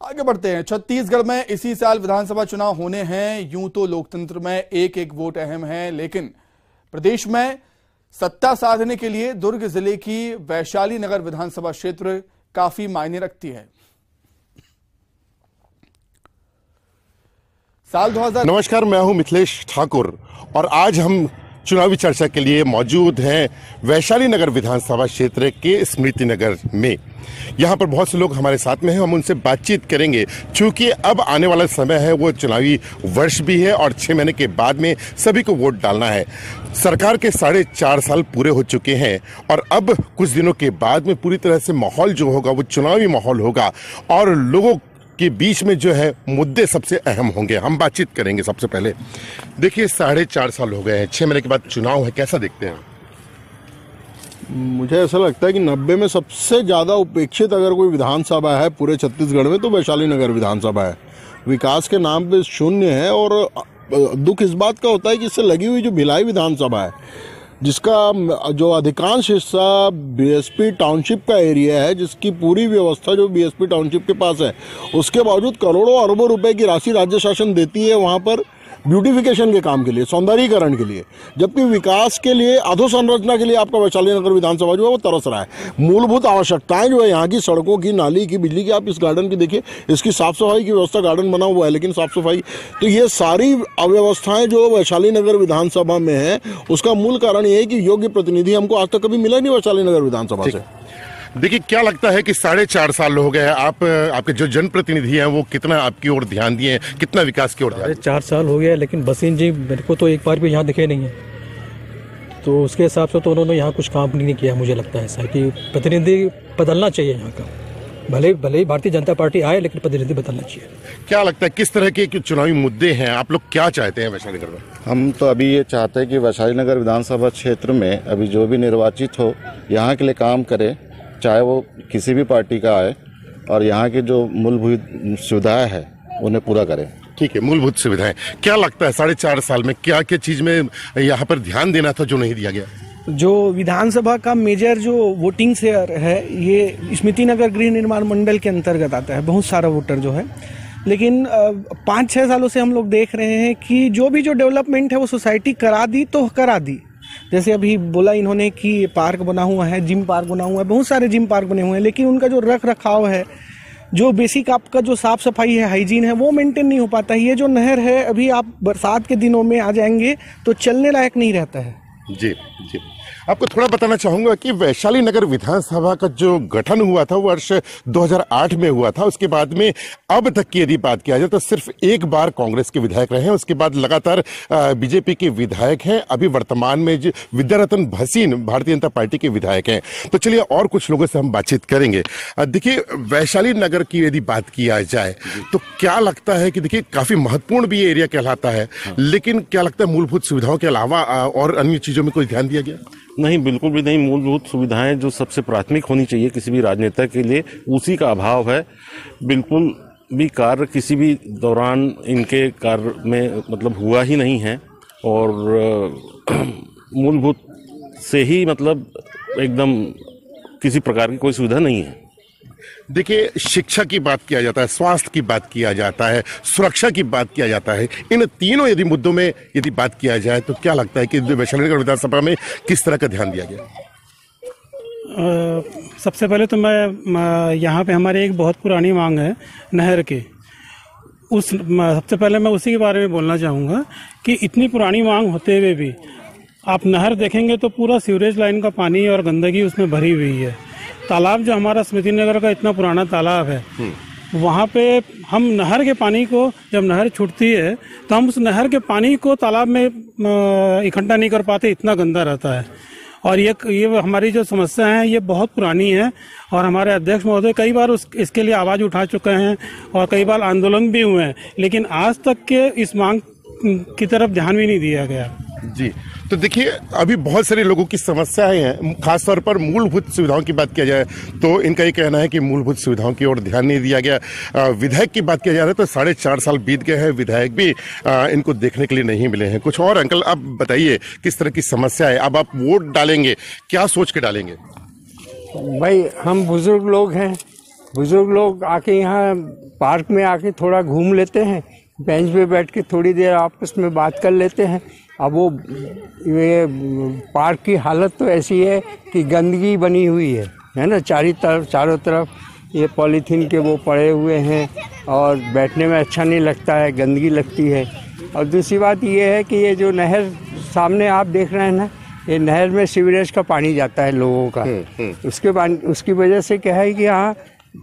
आगे बढ़ते हैं। छत्तीसगढ़ में इसी साल विधानसभा चुनाव होने हैं। यूं तो लोकतंत्र में एक एक वोट अहम है, लेकिन प्रदेश में सत्ता साधने के लिए दुर्ग जिले की वैशाली नगर विधानसभा क्षेत्र काफी मायने रखती है। साल 2000। नमस्कार, मैं हूं मिथिलेश ठाकुर और आज हम चुनावी चर्चा के लिए मौजूद हैं वैशाली नगर विधानसभा क्षेत्र के स्मृति नगर में। यहाँ पर बहुत से लोग हमारे साथ में हैं, हम उनसे बातचीत करेंगे। चूंकि अब आने वाला समय है वो चुनावी वर्ष भी है और 6 महीने के बाद में सभी को वोट डालना है। सरकार के 4.5 साल पूरे हो चुके हैं और अब कुछ दिनों के बाद में पूरी तरह से माहौल जो होगा वो चुनावी माहौल होगा और लोगों के बीच में जो है मुद्दे सबसे अहम होंगे। हम बातचीत करेंगे। सबसे पहले देखिए, 4.5 साल हो गए हैं, 6 महीने के बाद चुनाव है, कैसा देखते हैं? मुझे ऐसा लगता है कि 90 में सबसे ज़्यादा उपेक्षित अगर कोई विधानसभा है पूरे छत्तीसगढ़ में तो वैशाली नगर विधानसभा है। विकास के नाम पे शून्य है और दुख इस बात का होता है कि इससे लगी हुई जो भिलाई विधानसभा है, जिसका जो अधिकांश हिस्सा बीएसपी टाउनशिप का एरिया है, जिसकी पूरी व्यवस्था जो बीएसपी टाउनशिप के पास है, उसके बावजूद करोड़ों अरबों रुपए की राशि राज्य शासन देती है वहाँ पर ब्यूटिफिकेशन के काम के लिए, सौंदर्यीकरण के लिए, जबकि विकास के लिए, अधोसंरचना के लिए आपका वैशाली नगर विधानसभा जो है वो तरस रहा है। मूलभूत आवश्यकताएं जो है यहाँ की, सड़कों की, नाली की, बिजली की, आप इस गार्डन की देखिए, इसकी साफ सफाई की व्यवस्था, गार्डन बना हुआ है लेकिन साफ सफाई, तो ये सारी अव्यवस्थाएं जो वैशाली नगर विधानसभा में है, उसका मूल कारण ये है कि योग्य प्रतिनिधि हमको आज तक कभी मिला नहीं वैशाली नगर विधानसभा से। देखिए, क्या लगता है कि 4.5 साल हो गए, आपके जो जनप्रतिनिधि हैं वो कितना आपकी ओर ध्यान दिए, कितना विकास की ओर ध्यान? 4 साल हो गया, लेकिन बसीन जी मेरे को तो एक बार भी यहाँ दिखे नहीं है, तो उसके हिसाब से तो उन्होंने यहाँ कुछ काम नहीं किया। मुझे लगता है ऐसा कि प्रतिनिधि बदलना चाहिए यहाँ का। भले ही भारतीय जनता पार्टी आए, लेकिन प्रतिनिधि बदलना चाहिए। क्या लगता है किस तरह के चुनावी मुद्दे हैं, आप लोग क्या चाहते हैं वैशाली नगर में? हम तो अभी ये चाहते हैं कि वैशाली नगर विधानसभा क्षेत्र में अभी जो भी निर्वाचित हो यहाँ के लिए काम करे, चाहे वो किसी भी पार्टी का आए, और यहाँ की जो मूलभूत सुविधाएं हैं उन्हें पूरा करें। ठीक है, मूलभूत सुविधाएं। क्या लगता है 4.5 साल में क्या क्या चीज में यहाँ पर ध्यान देना था जो नहीं दिया गया? जो विधानसभा का मेजर जो वोटिंग शेयर है ये स्मृति नगर गृह निर्माण मंडल के अंतर्गत आता है, बहुत सारा वोटर जो है। लेकिन 5-6 सालों से हम लोग देख रहे हैं कि जो भी जो डेवलपमेंट है वो सोसाइटी करा दी तो करा दी। जैसे अभी बोला इन्होंने कि पार्क बना हुआ है, जिम पार्क बना हुआ है, बहुत सारे जिम पार्क बने हुए हैं, लेकिन उनका जो रख रखाव है, जो बेसिक आपका जो साफ सफाई है, हाइजीन है, वो मेंटेन नहीं हो पाता है। ये जो नहर है, अभी आप बरसात के दिनों में आ जाएंगे तो चलने लायक नहीं रहता है। जी जी, आपको थोड़ा बताना चाहूंगा कि वैशाली नगर विधानसभा का जो गठन हुआ था वो वर्ष 2008 में हुआ था। उसके बाद में अब तक की यदि बात किया जाए तो सिर्फ एक बार कांग्रेस के विधायक रहे हैं, उसके बाद लगातार बीजेपी के विधायक हैं। अभी वर्तमान में जो विद्यारतन भसीन भारतीय जनता पार्टी के विधायक हैं। तो चलिए और कुछ लोगों से हम बातचीत करेंगे। देखिए, वैशाली नगर की यदि बात किया जाए तो क्या लगता है कि देखिए काफी महत्वपूर्ण भी ये एरिया कहलाता है, लेकिन क्या लगता है मूलभूत सुविधाओं के अलावा और अन्य चीजों में कोई ध्यान दिया गया? नहीं, बिल्कुल भी नहीं। मूलभूत सुविधाएं जो सबसे प्राथमिक होनी चाहिए किसी भी राजनेता के लिए, उसी का अभाव है। बिल्कुल भी कार्य किसी भी दौरान इनके कार्य में मतलब हुआ ही नहीं है और मूलभूत से ही मतलब एकदम किसी प्रकार की कोई सुविधा नहीं है। देखिए, शिक्षा की बात किया जाता है, स्वास्थ्य की बात किया जाता है, सुरक्षा की बात किया जाता है। इन तीनों यदि मुद्दों में यदि बात किया जाए तो क्या लगता है कि वैशाली नगर विधानसभा में किस तरह का ध्यान दिया गया? सबसे पहले तो मैं यहाँ पे हमारी एक बहुत पुरानी मांग है नहर की, सबसे पहले मैं उसी के बारे में बोलना चाहूँगा कि इतनी पुरानी मांग होते हुए भी आप नहर देखेंगे तो पूरा सीवरेज लाइन का पानी और गंदगी उसमें भरी हुई है। तालाब जो हमारा स्मृति नगर का इतना पुराना तालाब है, वहाँ पे हम नहर के पानी को, जब नहर छूटती है तो हम उस नहर के पानी को तालाब में इकट्ठा नहीं कर पाते, इतना गंदा रहता है। और ये हमारी जो समस्या है ये बहुत पुरानी है और हमारे अध्यक्ष महोदय कई बार इसके लिए आवाज़ उठा चुके हैं और कई बार आंदोलन भी हुए हैं, लेकिन आज तक के इस मांग की तरफ ध्यान भी नहीं दिया गया। जी, तो देखिए, अभी बहुत सारे लोगों की समस्याएं हैं, खासतौर पर मूलभूत सुविधाओं की बात किया जाए तो इनका ये कहना है कि मूलभूत सुविधाओं की ओर ध्यान नहीं दिया गया। विधायक की बात किया जा रहा है तो 4.5 साल बीत गए हैं, विधायक भी इनको देखने के लिए नहीं मिले हैं। कुछ और अंकल, आप बताइए किस तरह की समस्या है? अब आप वोट डालेंगे, क्या सोच के डालेंगे? भाई, हम बुजुर्ग लोग हैं, बुजुर्ग लोग आके यहाँ पार्क में आके थोड़ा घूम लेते हैं, बेंच पे बैठ के थोड़ी देर आपस में बात कर लेते हैं। अब वो ये पार्क की हालत तो ऐसी है कि गंदगी बनी हुई है ना, चारों तरफ ये पॉलीथीन के वो पड़े हुए हैं और बैठने में अच्छा नहीं लगता है, गंदगी लगती है। और दूसरी बात ये है कि ये जो नहर सामने आप देख रहे हैं ना, ये नहर में सीवरेज का पानी जाता है लोगों का। उसकी वजह से क्या है कि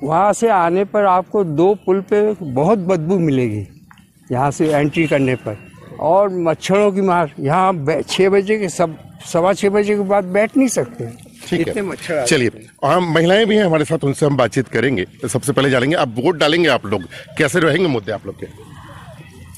वहाँ से आने पर आपको 2 पुल पे बहुत बदबू मिलेगी यहाँ से एंट्री करने पर, और मच्छरों की मार। यहाँ 6 बजे के 6:15 बजे के बाद बैठ नहीं सकते, इतने मच्छर। चलिए, हम महिलाएं भी हैं हमारे साथ, उनसे हम बातचीत करेंगे। सबसे पहले जानेंगे, आप वोट डालेंगे, आप लोग कैसे रहेंगे मुद्दे आप लोग के?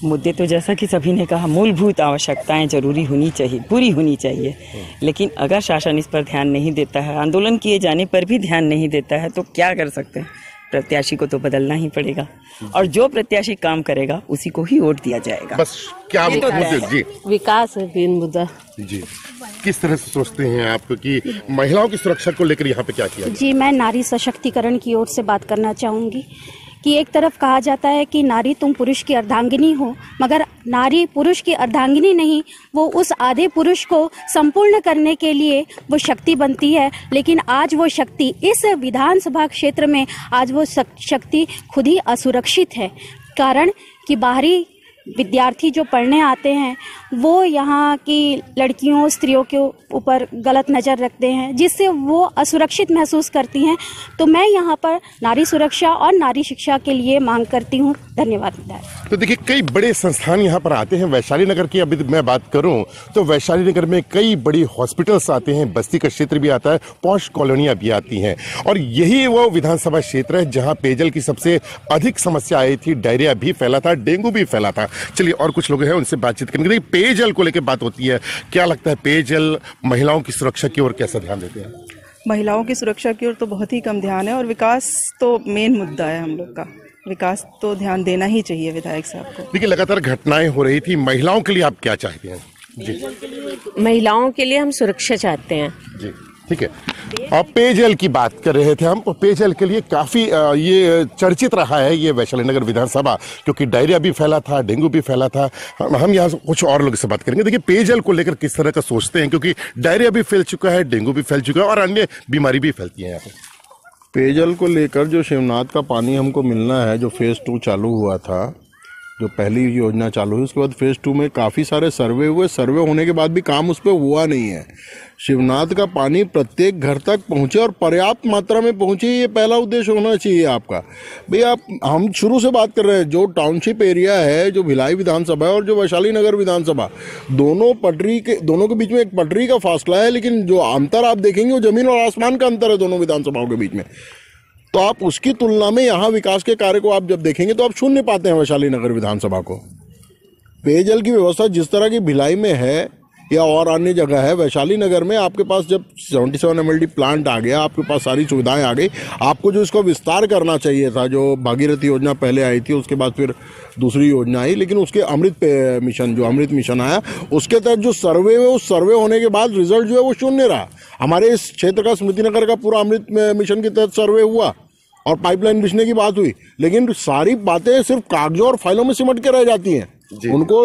मुद्दे तो जैसा कि सभी ने कहा, मूलभूत आवश्यकताएं जरूरी होनी चाहिए, पूरी होनी चाहिए। लेकिन अगर शासन इस पर ध्यान नहीं देता है, आंदोलन किए जाने पर भी ध्यान नहीं देता है, तो क्या कर सकते हैं? प्रत्याशी को तो बदलना ही पड़ेगा, और जो प्रत्याशी काम करेगा उसी को ही वोट दिया जाएगा। बस क्या मुद्दे? जी, विकास है मेन मुद्दा। जी, किस तरह से सोचते हैं आप कि महिलाओं की सुरक्षा को लेकर यहाँ पे क्या किया? जी, मैं नारी सशक्तिकरण की ओर से बात करना चाहूँगी कि एक तरफ कहा जाता है कि नारी तुम पुरुष की अर्धांगिनी हो, मगर नारी पुरुष की अर्धांगिनी नहीं, वो उस आधे पुरुष को संपूर्ण करने के लिए वो शक्ति बनती है। लेकिन आज वो शक्ति इस विधानसभा क्षेत्र में, आज वो शक्ति खुद ही असुरक्षित है। कारण कि बाहरी विद्यार्थी जो पढ़ने आते हैं वो यहाँ की लड़कियों, स्त्रियों के ऊपर गलत नज़र रखते हैं, जिससे वो असुरक्षित महसूस करती हैं। तो मैं यहाँ पर नारी सुरक्षा और नारी शिक्षा के लिए मांग करती हूँ। धन्यवाद। तो देखिए, कई बड़े संस्थान यहाँ पर आते हैं। वैशाली नगर की अभी मैं बात करूँ तो वैशाली नगर में कई बड़ी हॉस्पिटल्स आते हैं, बस्ती का क्षेत्र भी आता है, पॉश कॉलोनियाँ भी आती हैं, और यही वो विधानसभा क्षेत्र है जहाँ पेयजल की सबसे अधिक समस्या आई थी। डायरिया भी फैला था, डेंगू भी फैला था। चलिए, और कुछ लोग हैं, उनसे बातचीत करेंगे। देखिए, पेयजल को लेकर बात होती है, क्या लगता है पेयजल महिलाओं की सुरक्षा की ओर कैसा ध्यान देते हैं? महिलाओं की सुरक्षा की ओर तो बहुत ही कम ध्यान है, और विकास तो मेन मुद्दा है हम लोग का। विकास तो ध्यान देना ही चाहिए विधायक साहब को। देखिए, लगातार घटनाएं हो रही थी, महिलाओं के लिए आप क्या चाहते हैं? जी, महिलाओं के लिए हम सुरक्षा चाहते हैं। जी, ठीक है। अब पेयजल की बात कर रहे थे हम, तो पेयजल के लिए काफी ये चर्चित रहा है ये वैशाली नगर विधानसभा, क्योंकि डायरिया भी फैला था, डेंगू भी फैला था। हम यहाँ कुछ और लोगों से बात करेंगे। देखिए, पेयजल को लेकर किस तरह का सोचते हैं, क्योंकि डायरिया भी फैल चुका है, डेंगू भी फैल चुका है, और अन्य बीमारी भी फैलती है यहाँ पे। पेयजल को लेकर जो शिवनाथ का पानी हमको मिलना है, जो फेज 2 चालू हुआ था, जो पहली योजना चालू हुई, उसके बाद फेज 2 में काफ़ी सारे सर्वे हुए। सर्वे होने के बाद भी काम उस पर हुआ नहीं है। शिवनाथ का पानी प्रत्येक घर तक पहुंचे और पर्याप्त मात्रा में पहुंचे, ये पहला उद्देश्य होना चाहिए आपका। भैया, हम शुरू से बात कर रहे हैं, जो टाउनशिप एरिया है, जो भिलाई विधानसभा है और जो वैशाली नगर विधानसभा, दोनों के बीच में एक पटरी का फासला है, लेकिन जो अंतर आप देखेंगे वो जमीन और आसमान का अंतर है दोनों विधानसभाओं के बीच में। तो आप उसकी तुलना में यहाँ विकास के कार्य को आप जब देखेंगे तो आप शून्य पाते हैं वैशाली नगर विधानसभा को। पेयजल की व्यवस्था जिस तरह की भिलाई में है या और अन्य जगह है, वैशाली नगर में आपके पास जब 77 MLD प्लांट आ गया, आपके पास सारी सुविधाएं आ गई, आपको जो इसको विस्तार करना चाहिए था, जो भागीरथी योजना पहले आई थी, उसके बाद फिर दूसरी योजना आई, लेकिन उसके अमृत मिशन आया, उसके तहत जो सर्वे है, उस सर्वे होने के बाद रिजल्ट जो है वो शून्य रहा। हमारे इस क्षेत्र का, स्मृति नगर का पूरा अमृत मिशन के तहत सर्वे हुआ और पाइपलाइन बिछने की बात हुई, लेकिन सारी बातें सिर्फ कागजों और फाइलों में सिमट के रह जाती हैं। उनको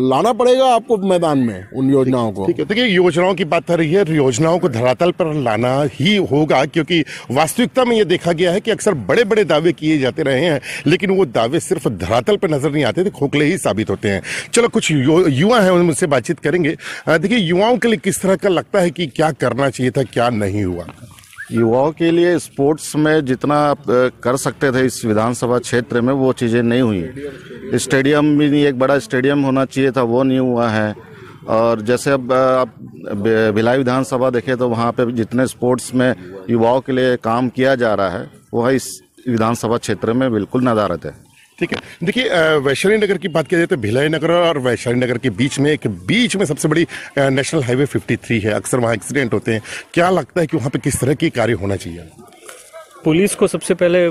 लाना पड़ेगा आपको मैदान में, उन योजनाओं को। ठीक है, देखिए, योजनाओं की बात कर रही है, योजनाओं को धरातल पर लाना ही होगा, क्योंकि वास्तविकता में ये देखा गया है कि अक्सर बड़े बड़े दावे किए जाते रहे हैं, लेकिन वो दावे सिर्फ धरातल पर नजर नहीं आते थे, खोखले ही साबित होते हैं। चलो, कुछ युवा हैं, उनसे बातचीत करेंगे। देखिए, युवाओं के लिए किस तरह का लगता है कि क्या करना चाहिए था, क्या नहीं हुआ? युवाओं के लिए स्पोर्ट्स में जितना आप कर सकते थे इस विधानसभा क्षेत्र में, वो चीज़ें नहीं हुई। स्टेडियम भी नहीं, एक बड़ा स्टेडियम होना चाहिए था, वो नहीं हुआ है। और जैसे अब आप भिलाई विधानसभा देखें तो वहाँ पे जितने स्पोर्ट्स में युवाओं के लिए काम किया जा रहा है, वह इस विधानसभा क्षेत्र में बिल्कुल नदारद है। ठीक है, देखिए, वैशाली नगर की बात किया जाए तो भिलाई नगर और वैशाली नगर के बीच में सबसे बड़ी नेशनल हाईवे 53 है। अक्सर वहाँ एक्सीडेंट होते हैं। क्या लगता है कि वहाँ पे किस तरह की कार्य होना चाहिए? पुलिस को सबसे पहले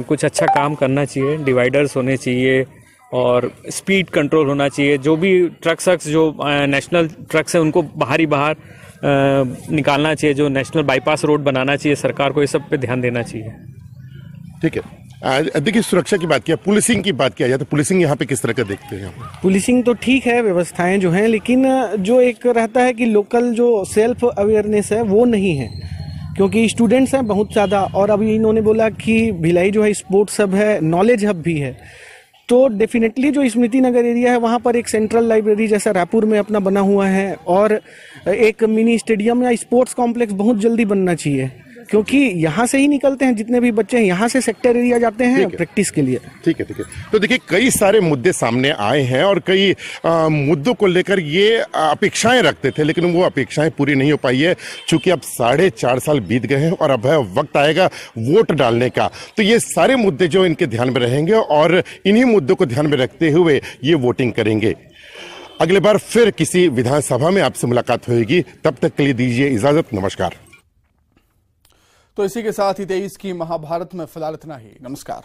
कुछ अच्छा काम करना चाहिए, डिवाइडर्स होने चाहिए और स्पीड कंट्रोल होना चाहिए। जो भी ट्रक्स जो नेशनल ट्रक्स हैं उनको बाहर निकालना चाहिए। जो नेशनल बाईपास रोड बनाना चाहिए सरकार को, ये सब पे ध्यान देना चाहिए। ठीक है। देखिए, सुरक्षा की बात किया, पुलिसिंग की बात किया जाए तो पुलिसिंग यहाँ पे किस तरह का देखते हैं? पुलिसिंग तो ठीक है, व्यवस्थाएं जो हैं, लेकिन जो एक रहता है कि लोकल जो सेल्फ अवेयरनेस है वो नहीं है, क्योंकि स्टूडेंट्स हैं बहुत ज़्यादा। और अभी इन्होंने बोला कि भिलाई जो है स्पोर्ट्स हब है, नॉलेज हब भी है, तो डेफिनेटली जो स्मृति नगर एरिया है वहाँ पर एक सेंट्रल लाइब्रेरी जैसा रायपुर में अपना बना हुआ है, और एक मिनी स्टेडियम या स्पोर्ट्स कॉम्प्लेक्स बहुत जल्दी बनना चाहिए, क्योंकि यहाँ से ही निकलते हैं जितने भी बच्चे हैं, यहाँ से सेक्टर एरिया जाते हैं प्रैक्टिस के लिए। ठीक है, ठीक है। तो देखिए, कई सारे मुद्दे सामने आए हैं और कई मुद्दों को लेकर ये अपेक्षाएं रखते थे, लेकिन वो अपेक्षाएं पूरी नहीं हो पाई है, चूंकि अब 4.5 साल बीत गए हैं और अब है वक्त आएगा वोट डालने का। तो ये सारे मुद्दे जो इनके ध्यान में रहेंगे और इन्हीं मुद्दों को ध्यान में रखते हुए ये वोटिंग करेंगे। अगले बार फिर किसी विधानसभा में आपसे मुलाकात होगी, तब तक के लिए दीजिए इजाजत। नमस्कार। तो इसी के साथ ही 23 की महाभारत में फिलहाल इतना ही। नमस्कार।